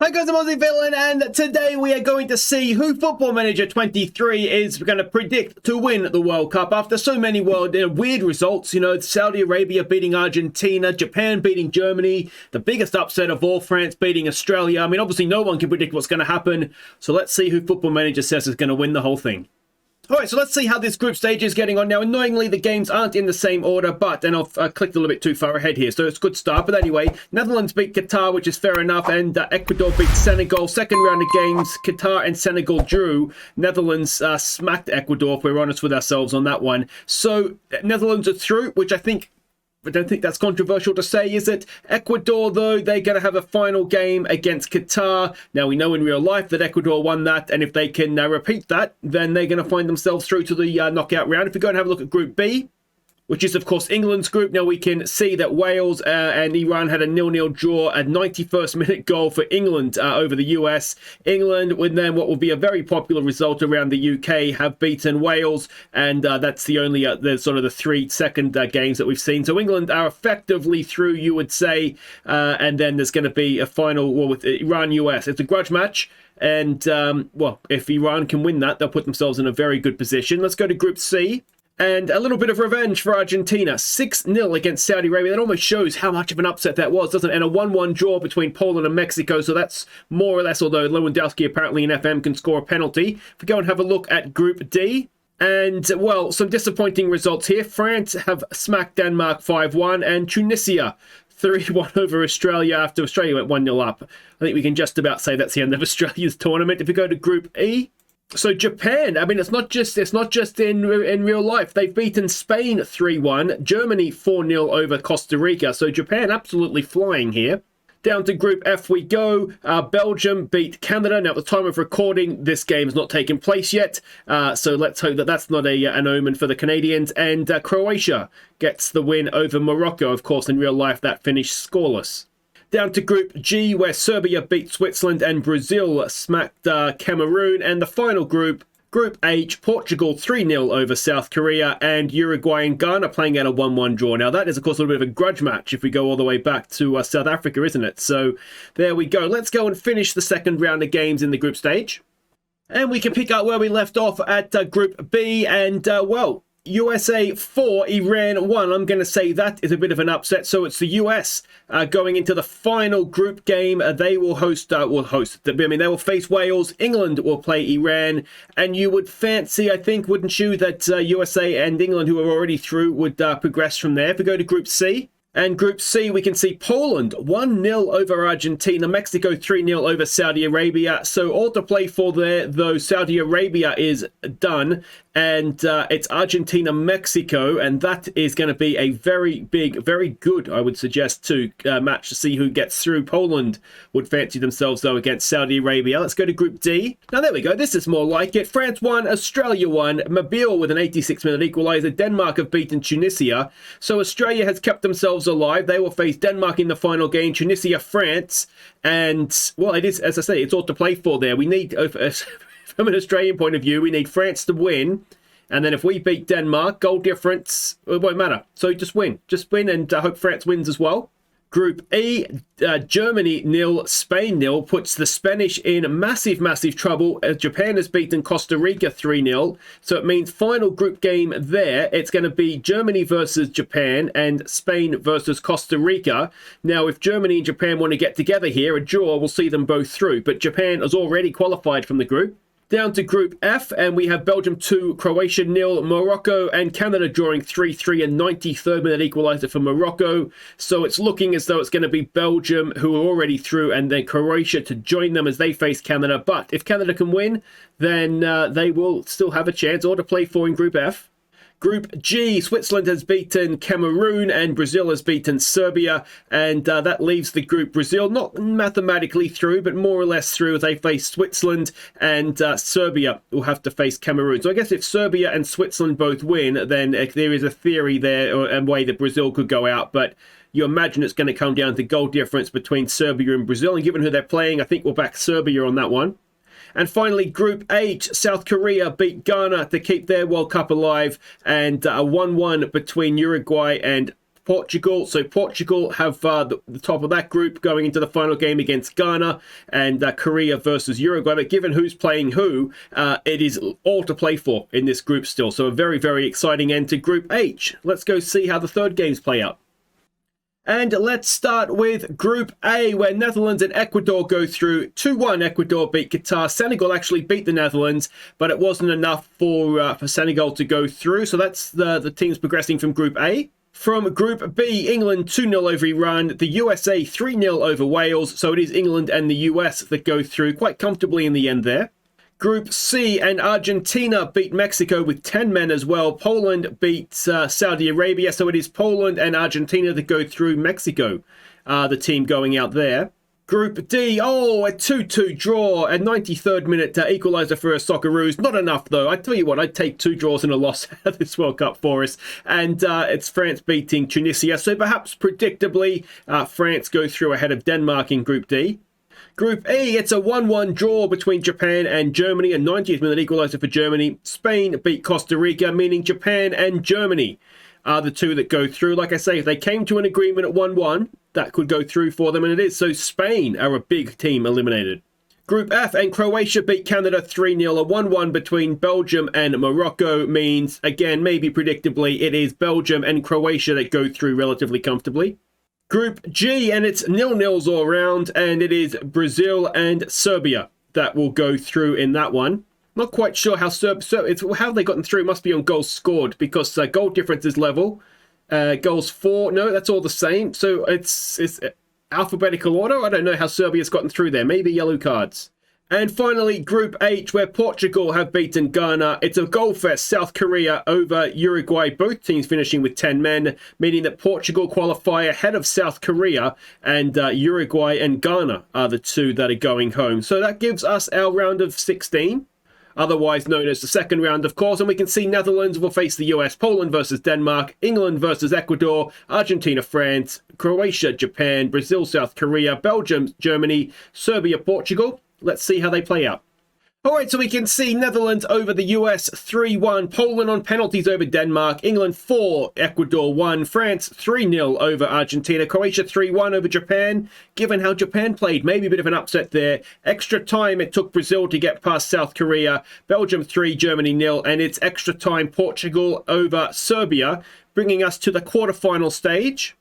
Hi guys, I'm Aussie Villain, and today we are going to see who Football Manager 23 is going to predict to win the World Cup after so many weird results. You know, Saudi Arabia beating Argentina, Japan beating Germany, the biggest upset of all, France beating Australia. I mean, obviously no one can predict what's going to happen, so let's see who Football Manager says is going to win the whole thing. Alright, so let's see how this group stage is getting on now. Annoyingly, the games aren't in the same order, but, and I've clicked a little bit too far ahead here, so it's a good start. But anyway, Netherlands beat Qatar, which is fair enough, and Ecuador beat Senegal. Second round of games, Qatar and Senegal drew. Netherlands smacked Ecuador, if we're honest with ourselves on that one. So, Netherlands are through, which I don't think that's controversial to say, is it? Ecuador, though, they're going to have a final game against Qatar. Now, we know in real life that Ecuador won that, and if they can repeat that, then they're going to find themselves through to the knockout round. If we go and have a look at Group B, which is, of course, England's group. Now, we can see that Wales and Iran had a 0-0 draw, a 91st minute goal for England over the US. England, with then what will be a very popular result around the UK, have beaten Wales, and that's the only, the three second games that we've seen. So England are effectively through, you would say, and then there's going to be a final war with Iran-US. It's a grudge match. And, well, if Iran can win that, they'll put themselves in a very good position. Let's go to Group C. And a little bit of revenge for Argentina. 6-0 against Saudi Arabia. That almost shows how much of an upset that was, doesn't it? And a 1-1 draw between Poland and Mexico. So that's more or less, although Lewandowski apparently in FM can score a penalty. If we go and have a look at Group D. And, well, some disappointing results here. France have smacked Denmark 5-1. And Tunisia 3-1 over Australia after Australia went 1-0 up. I think we can just about say that's the end of Australia's tournament. If we go to Group E. So Japan, I mean, it's not just in real life. They've beaten Spain 3-1, Germany 4-0 over Costa Rica. So Japan absolutely flying here. Down to Group F we go. Belgium beat Canada. Now, at the time of recording, this game has not taken place yet. So let's hope that that's not an omen for the Canadians. And Croatia gets the win over Morocco. Of course, in real life, that finished scoreless. Down to Group G, where Serbia beat Switzerland and Brazil smacked Cameroon. And the final group, Group H, Portugal 3-0 over South Korea, and Uruguay and Ghana playing out a 1-1 draw. Now, that is, of course, a little bit of a grudge match if we go all the way back to South Africa, isn't it? So there we go. Let's go and finish the second round of games in the group stage. And we can pick up where we left off at Group B. And, well, USA 4, Iran 1. I'm going to say that is a bit of an upset. So it's the US going into the final group game. They will they will face Wales. England will play Iran. And you would fancy, I think, wouldn't you, that USA and England, who are already through, would progress from there. If we go to Group C. And Group C, we can see Poland 1-0 over Argentina, Mexico 3-0 over Saudi Arabia. So all to play for there, though Saudi Arabia is done. And it's Argentina-Mexico, and that is going to be a very big, very good, I would suggest, match to see who gets through. Poland would fancy themselves, though, against Saudi Arabia. Let's go to Group D. Now, there we go. This is more like it. France won, Australia won. Mobile with an 86-minute equaliser. Denmark have beaten Tunisia. So Australia has kept themselves alive. They will face Denmark in the final game. Tunisia, France. And, well, it is, as I say, it's all to play for there. We need... From an Australian point of view, we need France to win. And then if we beat Denmark, goal difference, it won't matter. So just win. Just win, and I hope France wins as well. Group E, Germany 0, Spain 0, puts the Spanish in massive, massive trouble. Japan has beaten Costa Rica 3-0. So it means final group game there. It's going to be Germany versus Japan and Spain versus Costa Rica. Now, if Germany and Japan want to get together here, a draw will see them both through. But Japan has already qualified from the group. Down to Group F, and we have Belgium 2, Croatia 0, Morocco and Canada drawing 3-3, and 93rd minute equaliser for Morocco. So it's looking as though it's going to be Belgium, who are already through, and then Croatia to join them as they face Canada. But if Canada can win, then they will still have a chance, or to play for in Group F. Group G, Switzerland has beaten Cameroon and Brazil has beaten Serbia, and that leaves the group Brazil not mathematically through, but more or less through as they face Switzerland, and Serbia will have to face Cameroon. So I guess if Serbia and Switzerland both win, then there is a theory there or a way that Brazil could go out, but you imagine it's going to come down to goal difference between Serbia and Brazil, and given who they're playing, I think we'll back Serbia on that one. And finally, Group H, South Korea beat Ghana to keep their World Cup alive, and a 1-1 between Uruguay and Portugal. So Portugal have the top of that group going into the final game against Ghana, and Korea versus Uruguay. But given who's playing who, it is all to play for in this group still. So a very, very exciting end to Group H. Let's go see how the third games play out. And let's start with Group A, where Netherlands and Ecuador go through. 2-1, Ecuador beat Qatar. Senegal actually beat the Netherlands, but it wasn't enough for Senegal to go through. So that's the teams progressing from Group A. From Group B, England 2-0 over Iran. The USA 3-0 over Wales. So it is England and the US that go through quite comfortably in the end there. Group C, and Argentina beat Mexico with 10 men as well. Poland beat Saudi Arabia, so it is Poland and Argentina that go through. Mexico, the team going out there. Group D, a 2-2 draw at 93rd minute equaliser for us Socceroos. Not enough though. I tell you what, I'd take 2 draws and a loss out of this World Cup for us. And it's France beating Tunisia, so perhaps predictably France go through ahead of Denmark in Group D. Group E, it's a 1-1 draw between Japan and Germany, a 90th minute equaliser for Germany. Spain beat Costa Rica, meaning Japan and Germany are the two that go through. Like I say, if they came to an agreement at 1-1, that could go through for them, and it is. So Spain are a big team eliminated. Group F, and Croatia beat Canada 3-0. A 1-1 between Belgium and Morocco means, again, maybe predictably, it is Belgium and Croatia that go through relatively comfortably. Group G, and it's 0-0s all round, and it is Brazil and Serbia that will go through in that one. Not quite sure how how they gotten through. It must be on goals scored, because goal difference is level. Goals for, no, that's all the same. So it's alphabetical order. I don't know how Serbia's gotten through there. Maybe yellow cards. And finally, Group H, where Portugal have beaten Ghana. It's a goal fest, South Korea over Uruguay, both teams finishing with 10 men, meaning that Portugal qualify ahead of South Korea, and Uruguay and Ghana are the two that are going home. So that gives us our round of 16, otherwise known as the second round, of course. And we can see Netherlands will face the US, Poland versus Denmark, England versus Ecuador, Argentina, France, Croatia, Japan, Brazil, South Korea, Belgium, Germany, Serbia, Portugal. Let's see how they play out. All right, so we can see Netherlands over the US 3-1, Poland on penalties over Denmark, England 4, Ecuador 1, France 3-0 over Argentina, Croatia 3-1 over Japan. Given how Japan played, maybe a bit of an upset there. Extra time it took Brazil to get past South Korea, Belgium 3, Germany 0, and it's extra time Portugal over Serbia, bringing us to the quarterfinal stage.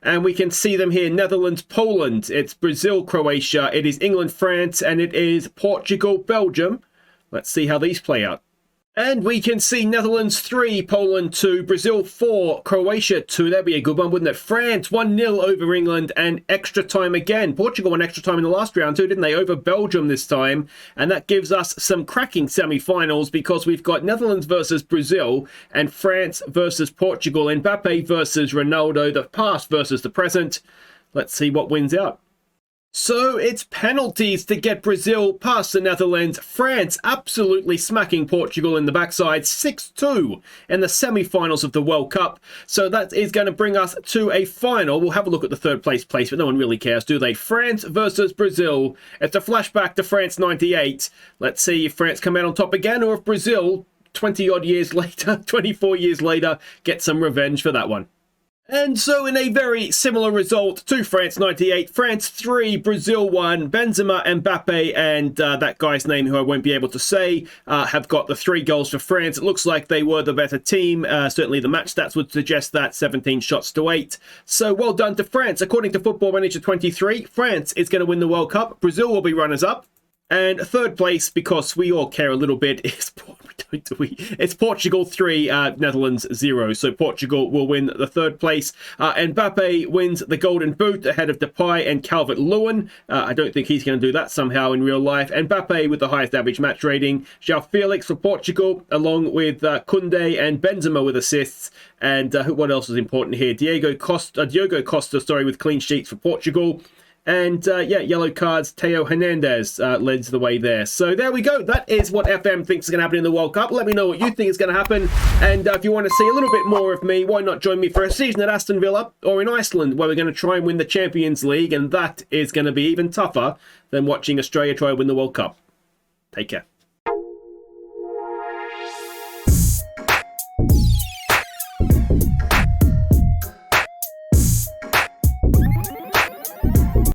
And we can see them here, Netherlands, Poland, it's Brazil, Croatia, it is England, France, and it is Portugal, Belgium. Let's see how these play out. And we can see Netherlands 3, Poland 2, Brazil 4, Croatia 2. That'd be a good one, wouldn't it? France 1-0 over England, and extra time again. Portugal won extra time in the last round too, didn't they? Over Belgium this time. And that gives us some cracking semi-finals, because we've got Netherlands versus Brazil and France versus Portugal. Mbappe versus Ronaldo, the past versus the present. Let's see what wins out. So it's penalties to get Brazil past the Netherlands. France absolutely smacking Portugal in the backside 6-2 in the semi-finals of the World Cup. So that is going to bring us to a final. We'll have a look at the third place, but no one really cares, do they? France versus Brazil. It's a flashback to France 98. Let's see if France come out on top again, or if Brazil 20-odd years later, 24 years later, get some revenge for that one. And so in a very similar result to France 98, France 3, Brazil 1, Benzema, Mbappe, and that guy's name who I won't be able to say, have got the 3 goals for France. It looks like they were the better team. Certainly the match stats would suggest that, 17 shots to 8. So well done to France. According to Football Manager 23, France is going to win the World Cup. Brazil will be runners-up. And third place, because we all care a little bit, is it's Portugal 3, Netherlands 0. So Portugal will win the third place. Mbappe wins the Golden Boot ahead of Depay and Calvert-Lewin. I don't think he's going to do that somehow in real life. Mbappe with the highest average match rating. João Felix for Portugal, along with Koundé and Benzema with assists. And what else is important here? Diogo Costa, with clean sheets for Portugal. And yellow cards, Theo Hernandez leads the way there. So there we go. That is what FM thinks is going to happen in the World Cup. Let me know what you think is going to happen. And if you want to see a little bit more of me, why not join me for a season at Aston Villa or in Iceland, where we're going to try and win the Champions League. And that is going to be even tougher than watching Australia try to win the World Cup. Take care.